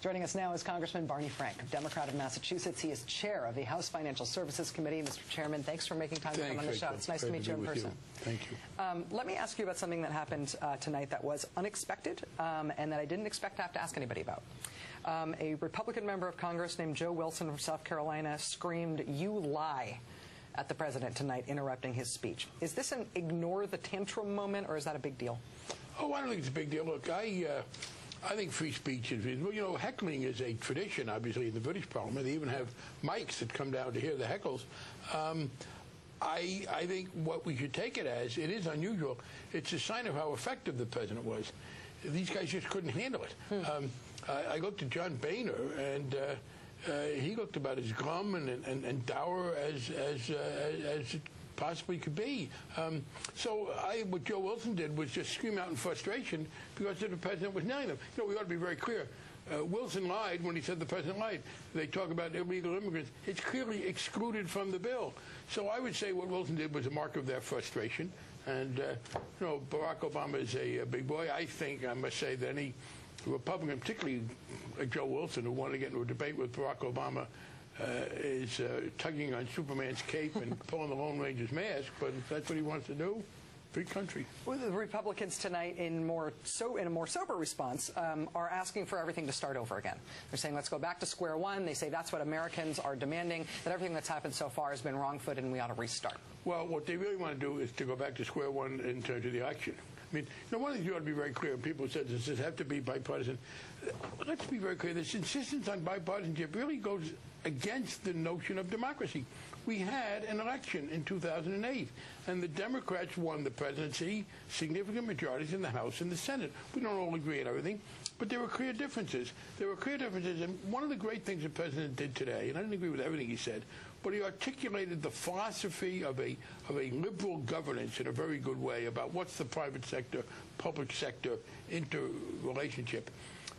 Joining us now is Congressman Barney Frank, Democrat of Massachusetts. He is chair of the House Financial Services Committee. Mr. Chairman, thanks for making time to come on the show. It's nice to meet you in person. Thank you. Let me ask you about something that happened tonight that was unexpected and that I didn't expect to have to ask anybody about. A Republican member of Congress named Joe Wilson from South Carolina screamed, "You lie," at the president tonight, interrupting his speech. Is this an ignore the tantrum moment, or is that a big deal? Oh, I don't think it's a big deal. Look, I think free speech is reasonable. You know, heckling is a tradition, obviously, in the British Parliament. They even have mics that come down to hear the heckles. I think what we should take it as, it is unusual. It's a sign of how effective the president was. These guys just couldn't handle it. I looked at John Boehner, and he looked about as glum and dour as it possibly could be. So what Joe Wilson did was just scream out in frustration because the president was nailing them. You know, we ought to be very clear. Wilson lied when he said the president lied. They talk about illegal immigrants. It's clearly excluded from the bill. So I would say what Wilson did was a mark of their frustration. And, you know, Barack Obama is a big boy. I think, I must say, that any Republican, particularly like Joe Wilson, who wanted to get into a debate with Barack Obama, is tugging on Superman's cape and pulling the Lone Ranger's mask, but if that's what he wants to do, free country. Well, the Republicans tonight, in a more sober response, are asking for everything to start over again. They're saying, let's go back to square one. They say that's what Americans are demanding, that everything that's happened so far has been wrong-footed and we ought to restart. Well, what they really want to do is to go back to square one in terms of the election. I mean, you know, one of the things you ought to be very clear, people said this have to be bipartisan. Let's be very clear. This insistence on bipartisanship really goes against the notion of democracy. We had an election in 2008, and the Democrats won the presidency, significant majorities in the House and the Senate. We don't all agree on everything, but there were clear differences. There were clear differences, and one of the great things the president did today, and I didn't agree with everything he said, but he articulated the philosophy of a liberal governance in a very good way about what's the private sector, public sector interrelationship.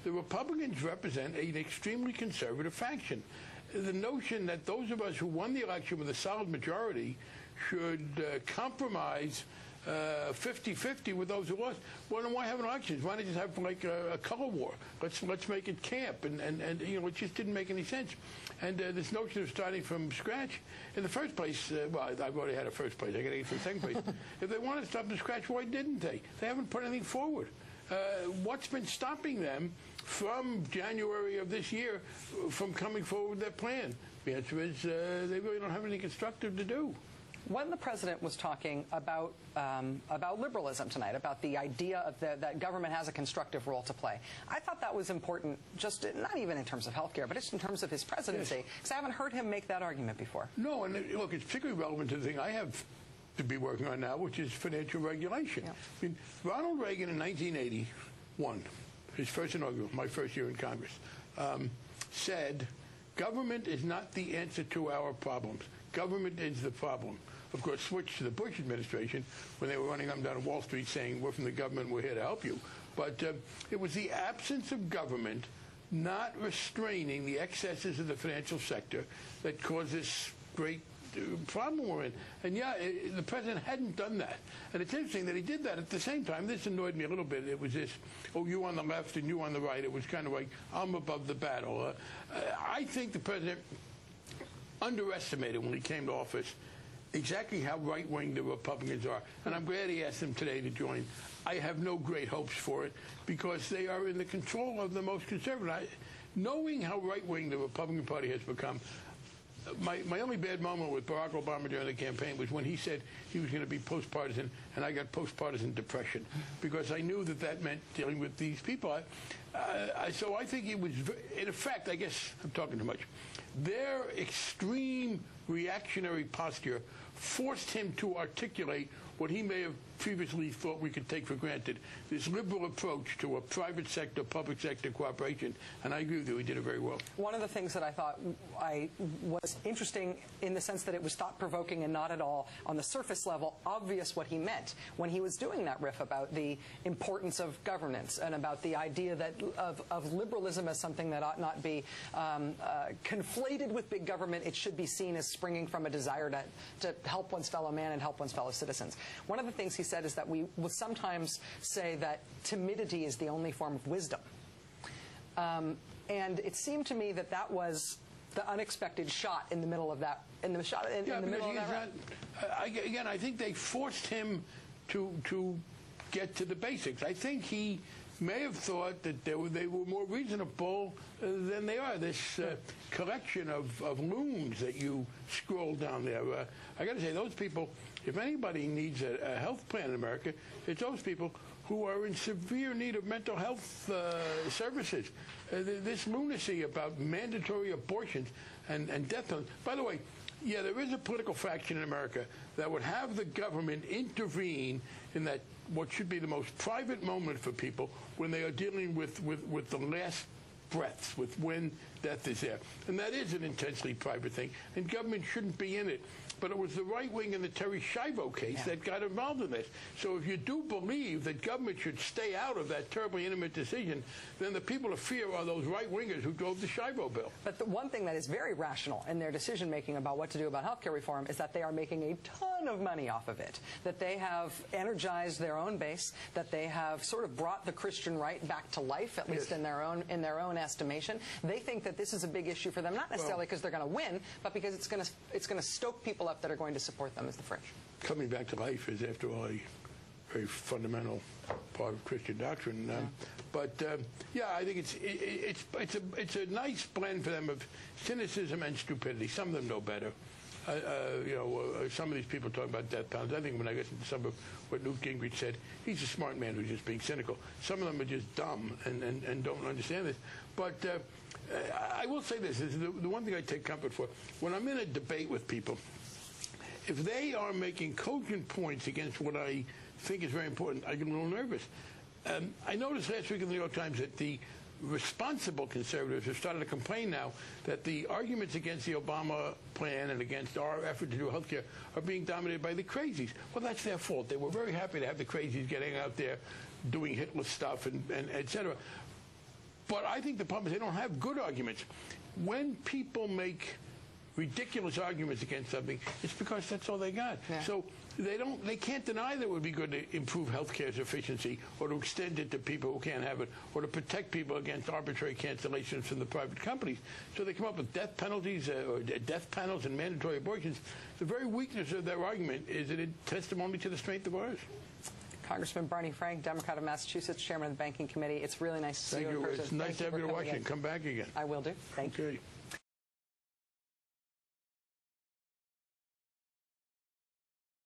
The Republicans represent an extremely conservative faction. The notion that those of us who won the election with a solid majority should compromise 50-50 with those who lost. Well, then why have elections? Why not just have like a color war? Let's make it camp, and you know, it just didn't make any sense. And this notion of starting from scratch, in the first place, well, I've already had a first place. I got to get to the second place. If they wanted to start from scratch, why didn't they? They haven't put anything forward. What's been stopping them from January of this year from coming forward with their plan? The answer is they really don't have anything constructive to do. When the president was talking about liberalism tonight, about the idea of that government has a constructive role to play, I thought that was important, just not even in terms of health care, but just in terms of his presidency, because I haven't heard him make that argument before. No, and look, it's particularly relevant to the thing I have to be working on now, which is financial regulation. Yeah. I mean, Ronald Reagan in 1981, his first inaugural, my first year in Congress, said, government is not the answer to our problems. Government is the problem. Of course, switched to the Bush administration when they were running up and down Wall Street saying, we're from the government, we're here to help you. But it was the absence of government not restraining the excesses of the financial sector that caused this great problem we're in. And yeah, the president hadn't done that. And it's interesting that he did that at the same time. This annoyed me a little bit. It was this, oh, you on the left and you on the right. It was kind of like, I'm above the battle. I think the president underestimated when he came to office exactly how right-wing the Republicans are. And I'm glad he asked them today to join. I have no great hopes for it because they are in the control of the most conservative. Knowing how right-wing the Republican Party has become, my only bad moment with Barack Obama during the campaign was when he said he was going to be post-partisan, and I got post-partisan depression because I knew that that meant dealing with these people. So I think it was, in effect, I guess I'm talking too much, their extreme reactionary posture forced him to articulate what he may have previously thought we could take for granted, this liberal approach to a private sector, public sector cooperation, and I agree with you, he did it very well. One of the things that I thought was interesting in the sense that it was thought-provoking and not at all, on the surface level, obvious what he meant when he was doing that riff about the importance of governance and about the idea that of liberalism as something that ought not be conflated with big government. It should be seen as springing from a desire to help one's fellow man and help one's fellow citizens. One of the things he said is that we will sometimes say that timidity is the only form of wisdom. And it seemed to me that that was the unexpected shot in the middle of that. In the middle of that. Again, I think they forced him to get to the basics. I think he may have thought that they were more reasonable than they are. This collection of loons that you scroll down there. I got to say, those people, if anybody needs a health plan in America, it's those people who are in severe need of mental health services. This lunacy about mandatory abortions and death penalties. By the way, yeah, there is a political faction in America that would have the government intervene in that what should be the most private moment for people when they are dealing with the last breaths, with when death is there. And that is an intensely private thing, and government shouldn't be in it. But it was the right wing in the Terry Schiavo case that got involved in this. So if you do believe that government should stay out of that terribly intimate decision, then the people of fear are those right-wingers who drove the Schiavo bill. But the one thing that is very rational in their decision-making about what to do about health care reform is that they are making a ton of money off of it, that they have energized their own base, that they have sort of brought the Christian right back to life, at least in their own estimation. They think that this is a big issue for them, not necessarily because they're going to win, but because it's going to stoke people up that are going to support them as the French. Coming back to life is, after all, a very fundamental part of Christian doctrine. Yeah, I think it's a nice blend for them of cynicism and stupidity. Some of them know better. Some of these people talk about death penalties. I think when I listen to some of what Newt Gingrich said, he's a smart man who's just being cynical. Some of them are just dumb and don't understand this. But I will say this is the one thing I take comfort for. When I'm in a debate with people, if they are making cogent points against what I think is very important, I get a little nervous. I noticed last week in the New York Times that the responsible conservatives have started to complain now that the arguments against the Obama plan and against our effort to do health care are being dominated by the crazies. Well, that's their fault. They were very happy to have the crazies getting out there doing Hitler stuff and et cetera. But I think the problem is they don't have good arguments. When people make ridiculous arguments against something, it's because that's all they got. Yeah. So they can't deny that it would be good to improve healthcare's efficiency or to extend it to people who can't have it or to protect people against arbitrary cancellations from the private companies. So they come up with death penalties or death panels and mandatory abortions. The very weakness of their argument is that it's testimony to the strength of ours. Congressman Barney Frank, Democrat of Massachusetts, Chairman of the Banking Committee. It's really nice to see you in person. It's nice to have you to Washington. Come back again. I will do. Thank you.